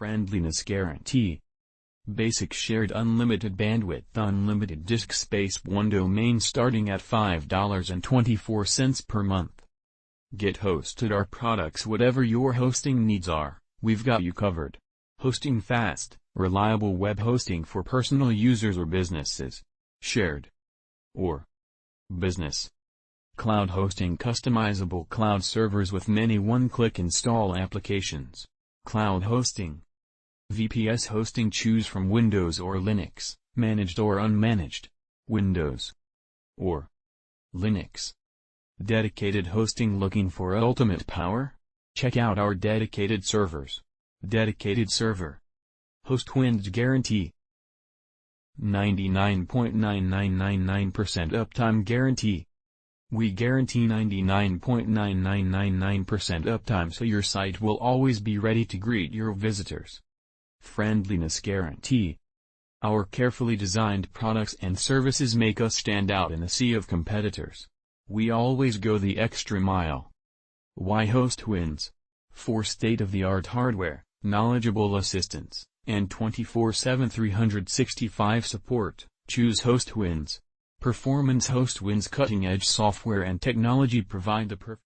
Friendliness guarantee. Basic shared unlimited bandwidth, unlimited disk space, one domain starting at $5.24 per month. Get hosted. Our products, whatever your hosting needs are, we've got you covered. Hosting fast, reliable web hosting for personal users or businesses. Shared or business. Cloud hosting, customizable cloud servers with many one-click install applications. Cloud hosting. VPS hosting, choose from Windows or Linux, managed or unmanaged. Windows or Linux. Dedicated hosting, looking for ultimate power? Check out our dedicated servers. Dedicated server. HostWinds guarantee. 99.9999% uptime guarantee. We guarantee 99.9999% uptime, so your site will always be ready to greet your visitors. Friendliness guarantee. Our carefully designed products and services make us stand out in a sea of competitors. We always go the extra mile. Why HostWinds? For state-of-the-art hardware, knowledgeable assistants, and 24/7 365 support, choose HostWinds. Performance. HostWinds cutting-edge software and technology provide the perfect